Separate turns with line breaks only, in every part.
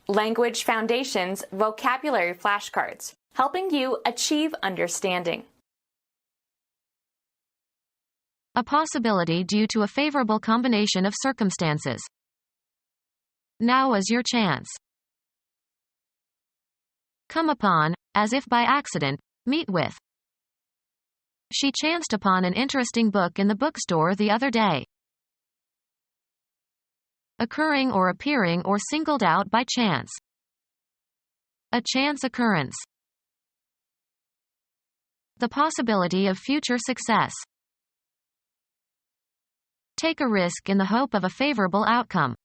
Language Foundations Vocabulary Flashcards, helping you achieve understanding.
A possibility due to a favorable combination of circumstances. Now is your chance. Come upon, as if by accident, meet with. She chanced upon an interesting book in the bookstore the other day. Occurring or appearing or singled out by chance. A chance occurrence. The possibility of future success. Take a risk in the hope of a favorable outcome.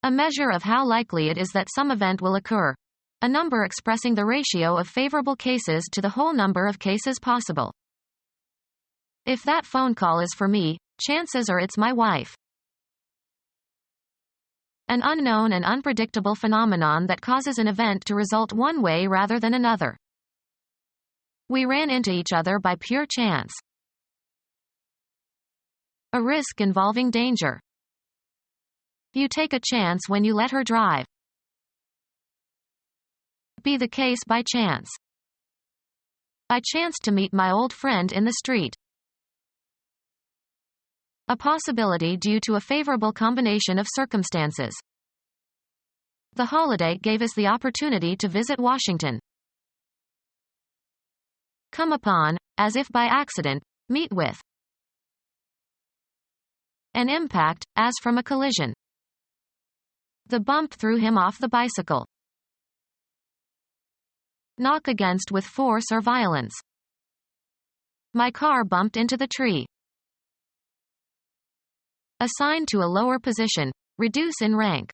A measure of how likely it is that some event will occur. A number expressing the ratio of favorable cases to the whole number of cases possible. If that phone call is for me, chances are it's my wife. An unknown and unpredictable phenomenon that causes an event to result one way rather than another. We ran into each other by pure chance. A risk involving danger. You take a chance when you let her drive. Be the case by chance. I chanced to meet my old friend in the street. A possibility due to a favorable combination of circumstances. The holiday gave us the opportunity to visit Washington. Come upon, as if by accident, meet with. An impact, as from a collision. The bump threw him off the bicycle. Knock against with force or violence. My car bumped into the tree. Assign to a lower position, reduce in rank.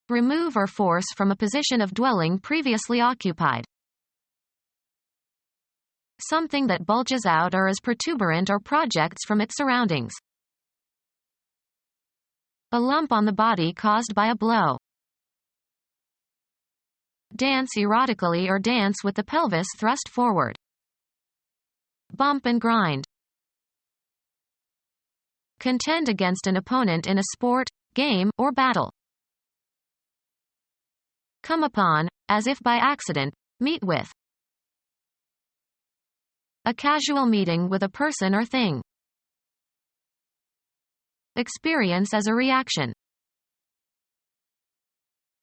Remove or force from a position of dwelling previously occupied. Something that bulges out or is protuberant or projects from its surroundings. A lump on the body caused by a blow. Dance erotically or dance with the pelvis thrust forward. Bump and grind. Contend against an opponent in a sport, game, or battle. Come upon, as if by accident, meet with. A casual meeting with a person or thing. Experience as a reaction.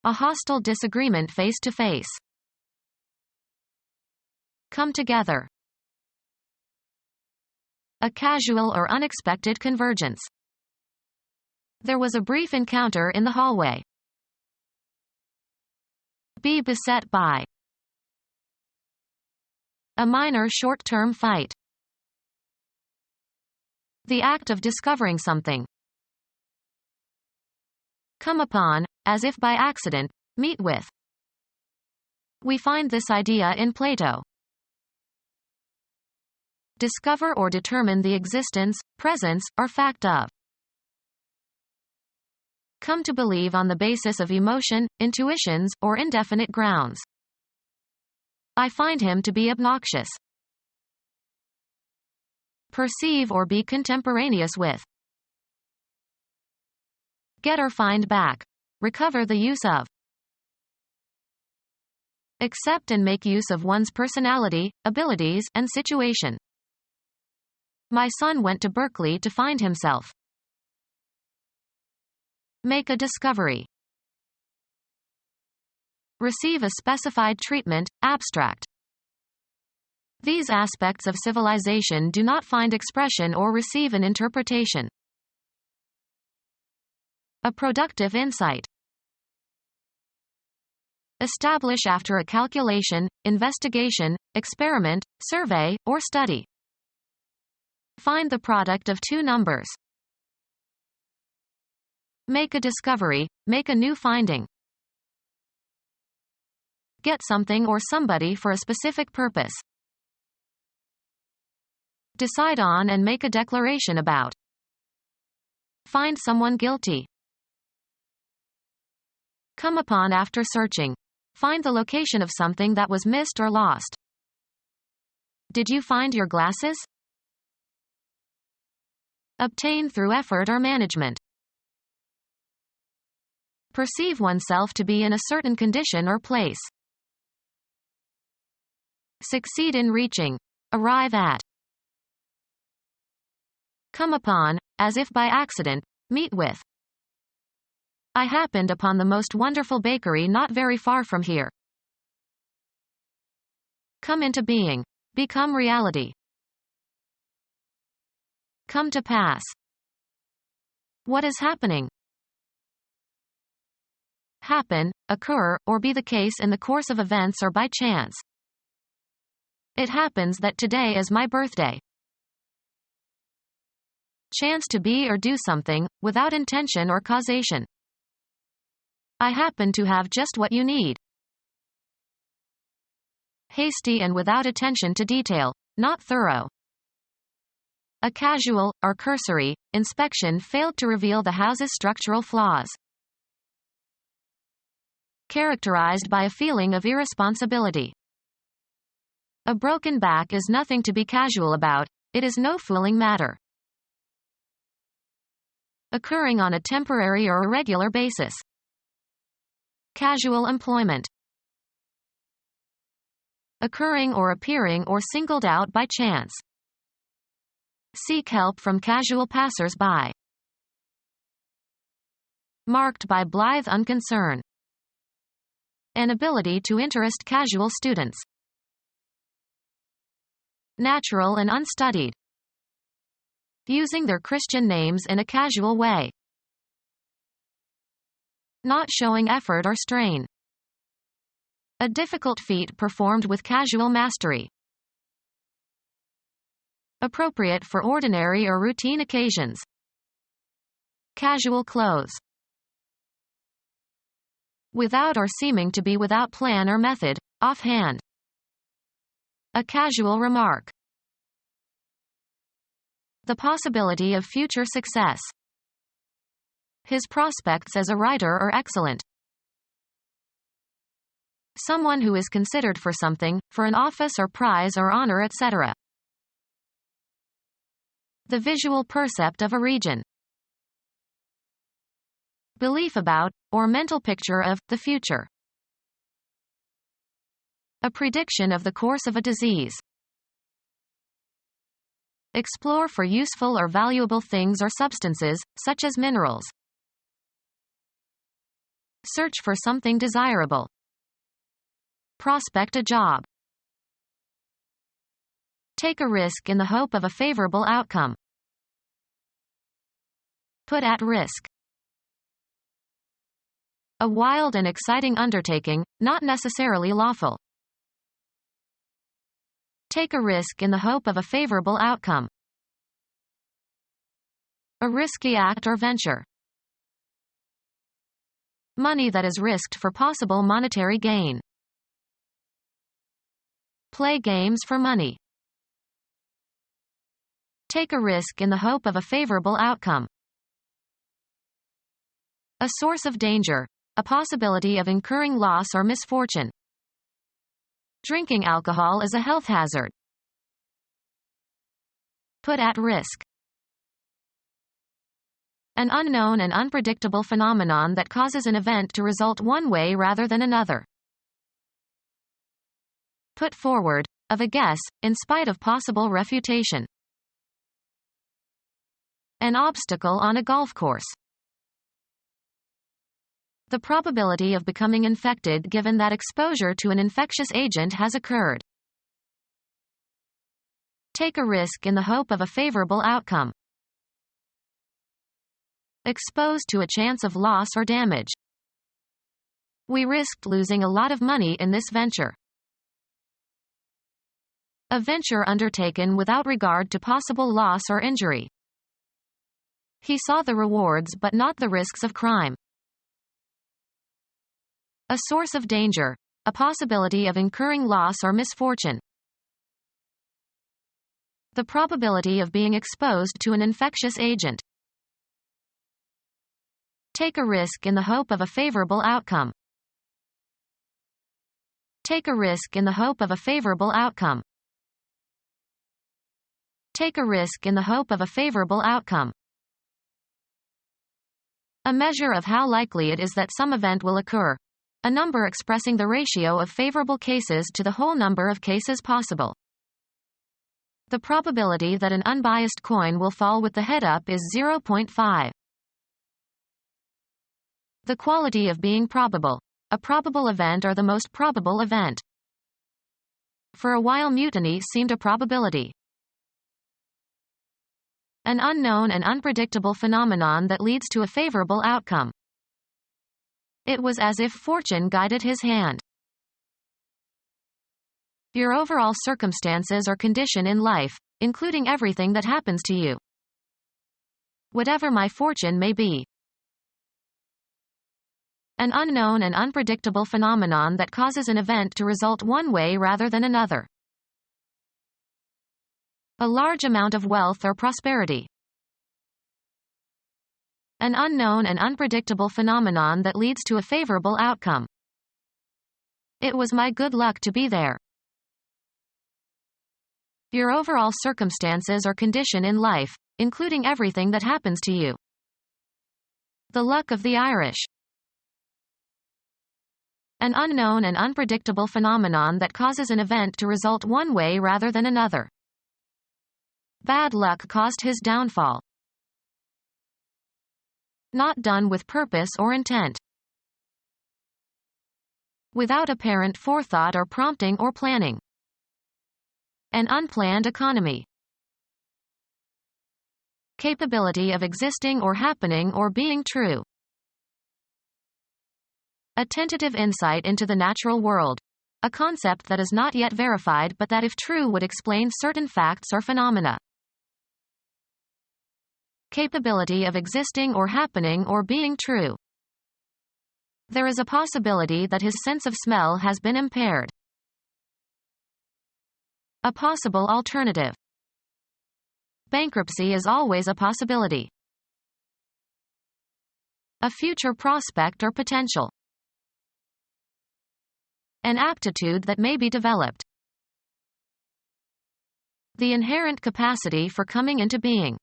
A hostile disagreement face to face. Come together. A casual or unexpected convergence. There was a brief encounter in the hallway. Be beset by. A minor short-term fight. The act of discovering something. Come upon, as if by accident, meet with. We find this idea in Plato. Discover or determine the existence, presence, or fact of. Come to believe on the basis of emotion, intuitions, or indefinite grounds. I find him to be obnoxious. Perceive or be contemporaneous with. Get or find back. Recover the use of. Accept and make use of one's personality, abilities, and situation. My son went to Berkeley to find himself. Make a discovery. Receive a specified treatment, abstract. These aspects of civilization do not find expression or receive an interpretation. A productive insight. Establish after a calculation, investigation, experiment, survey, or study. Find the product of two numbers. Make a discovery, make a new finding. Get something or somebody for a specific purpose. Decide on and make a declaration about. Find someone guilty. Come upon after searching. Find the location of something that was missed or lost. Did you find your glasses? Obtain through effort or management. Perceive oneself to be in a certain condition or place. Succeed in reaching. Arrive at. Come upon, as if by accident, meet with. I happened upon the most wonderful bakery not very far from here. Come into being. Become reality. Come to pass. What is happening? Happen, occur, or be the case in the course of events or by chance. It happens that today is my birthday. Chance to be or do something, without intention or causation. I happen to have just what you need. Hasty and without attention to detail, not thorough. A casual, or cursory, inspection failed to reveal the house's structural flaws. Characterized by a feeling of irresponsibility. A broken back is nothing to be casual about, it is no fooling matter. Occurring on a temporary or irregular basis. Casual employment. Occurring or appearing or singled out by chance. Seek help from casual passers-by. Marked by blithe unconcern. An ability to interest casual students. Natural and unstudied. Using their Christian names in a casual way. Not showing effort or strain. A difficult feat performed with casual mastery. Appropriate for ordinary or routine occasions. Casual clothes. Without or seeming to be without plan or method, offhand. A casual remark. The possibility of future success. His prospects as a writer are excellent. Someone who is considered for something, for an office or prize or honor, etc. The visual percept of a region. Belief about, or mental picture of, the future. A prediction of the course of a disease. Explore for useful or valuable things or substances, such as minerals. Search for something desirable. Prospect a job. Take a risk in the hope of a favorable outcome. Put at risk. A wild and exciting undertaking, not necessarily lawful. Take a risk in the hope of a favorable outcome. A risky act or venture. Money that is risked for possible monetary gain. Play games for money. Take a risk in the hope of a favorable outcome. A source of danger, a possibility of incurring loss or misfortune. Drinking alcohol is a health hazard. Put at risk. An unknown and unpredictable phenomenon that causes an event to result one way rather than another. Put forward, of a guess, in spite of possible refutation. An obstacle on a golf course. The probability of becoming infected given that exposure to an infectious agent has occurred. Take a risk in the hope of a favorable outcome. Exposed to a chance of loss or damage. We risked losing a lot of money in this venture. A venture undertaken without regard to possible loss or injury. He saw the rewards but not the risks of crime. A source of danger, a possibility of incurring loss or misfortune. The probability of being exposed to an infectious agent. Take a risk in the hope of a favorable outcome. Take a risk in the hope of a favorable outcome. Take a risk in the hope of a favorable outcome. A measure of how likely it is that some event will occur. A number expressing the ratio of favorable cases to the whole number of cases possible. The probability that an unbiased coin will fall with the head up is 0.5. The quality of being probable. A probable event or the most probable event. For a while mutiny seemed a probability. An unknown and unpredictable phenomenon that leads to a favorable outcome. It was as if fortune guided his hand. Your overall circumstances or condition in life, including everything that happens to you. Whatever my fortune may be. An unknown and unpredictable phenomenon that causes an event to result one way rather than another. A large amount of wealth or prosperity. An unknown and unpredictable phenomenon that leads to a favorable outcome. It was my good luck to be there. Your overall circumstances or condition in life, including everything that happens to you. The luck of the Irish. An unknown and unpredictable phenomenon that causes an event to result one way rather than another. Bad luck caused his downfall. Not done with purpose or intent. Without apparent forethought or prompting or planning. An unplanned economy. Capability of existing or happening or being true. A tentative insight into the natural world. A concept that is not yet verified but that if true would explain certain facts or phenomena. Capability of existing or happening or being true. There is a possibility that his sense of smell has been impaired. A possible alternative. Bankruptcy is always a possibility. A future prospect or potential. An aptitude that may be developed. The inherent capacity for coming into being.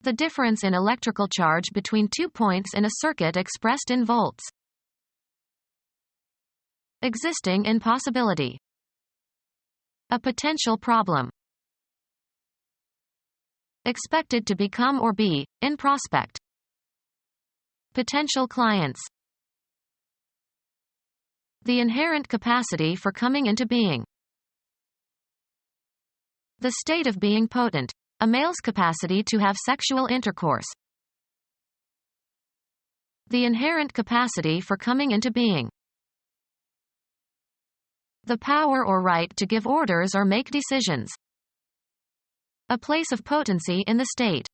The difference in electrical charge between 2 points in a circuit expressed in volts. Existing in possibility. A potential problem. Expected to become or be, in prospect. Potential clients. The inherent capacity for coming into being. The state of being potent. A male's capacity to have sexual intercourse. The inherent capacity for coming into being. The power or right to give orders or make decisions. A place of potency in the state.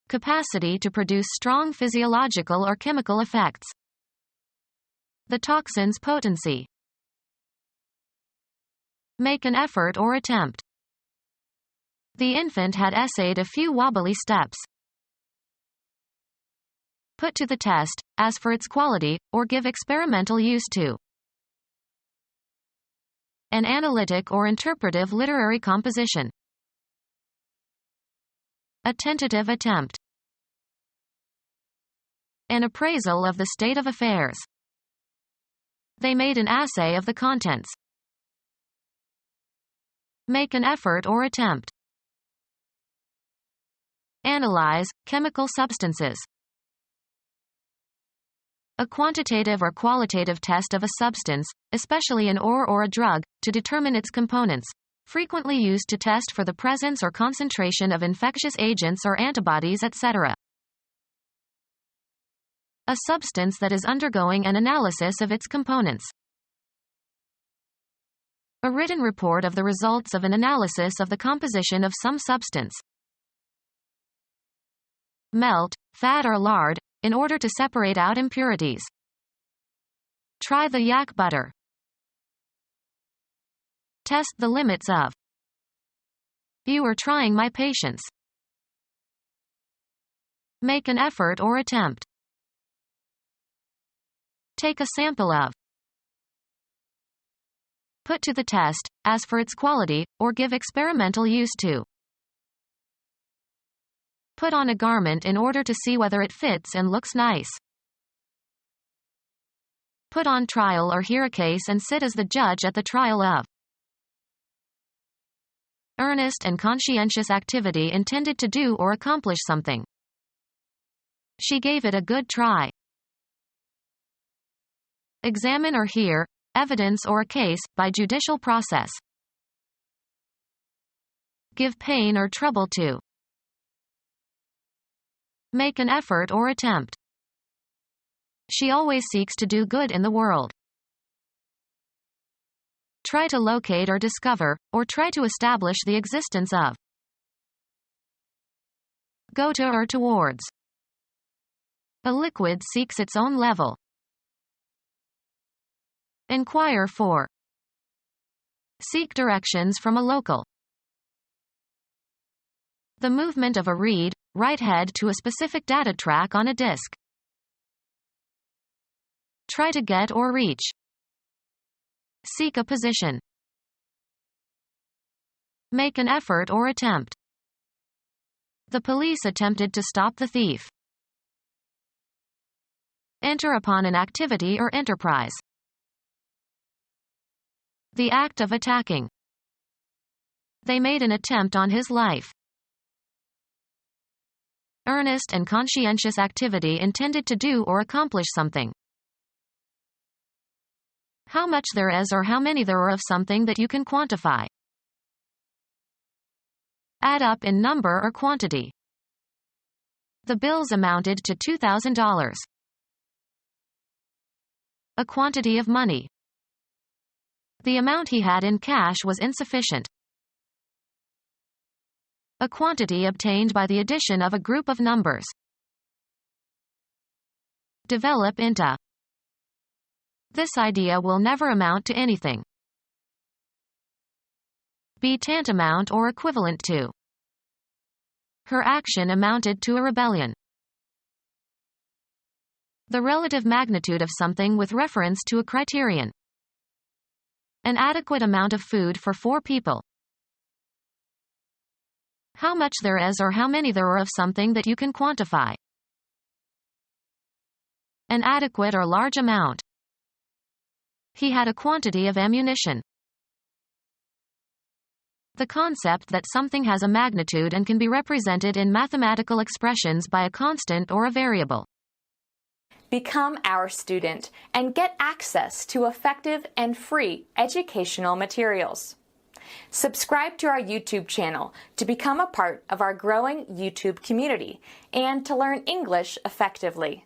Capacity to produce strong physiological or chemical effects. The toxin's potency. Make an effort or attempt. The infant had essayed a few wobbly steps. Put to the test, as for its quality, or give experimental use to. An analytic or interpretive literary composition. A tentative attempt. An appraisal of the state of affairs. They made an assay of the contents. Make an effort or attempt. Analyze chemical substances. A quantitative or qualitative test of a substance, especially an ore or a drug, to determine its components, frequently used to test for the presence or concentration of infectious agents or antibodies, etc. A substance that is undergoing an analysis of its components. A written report of the results of an analysis of the composition of some substance. Melt, fat or lard, in order to separate out impurities. Try the yak butter. Test the limits of. You are trying my patience. Make an effort or attempt. Take a sample of. Put to the test, as for its quality, or give experimental use to. Put on a garment in order to see whether it fits and looks nice. Put on trial or hear a case and sit as the judge at the trial of. Earnest and conscientious activity intended to do or accomplish something. She gave it a good try. Examine or hear evidence or a case by judicial process. Give pain or trouble to. Make an effort or attempt. She always seeks to do good in the world. Try to locate or discover, or try to establish the existence of. Go to or towards. A liquid seeks its own level. Inquire for. Seek directions from a local. The movement of a read, write head to a specific data track on a disk. Try to get or reach. Seek a position. Make an effort or attempt. The police attempted to stop the thief. Enter upon an activity or enterprise. The act of attacking. They made an attempt on his life. Earnest and conscientious activity intended to do or accomplish something. How much there is or how many there are of something that you can quantify. Add up in number or quantity. The bills amounted to $2,000. A quantity of money. The amount he had in cash was insufficient. A quantity obtained by the addition of a group of numbers. Develop into. This idea will never amount to anything. Be tantamount or equivalent to. Her action amounted to a rebellion. The relative magnitude of something with reference to a criterion. An adequate amount of food for 4 people. How much there is or how many there are of something that you can quantify. An adequate or large amount. He had a quantity of ammunition. The concept that something has a magnitude and can be represented in mathematical expressions by a constant or a variable.
Become our student and get access to effective and free educational materials. Subscribe to our YouTube channel to become a part of our growing YouTube community and to learn English effectively.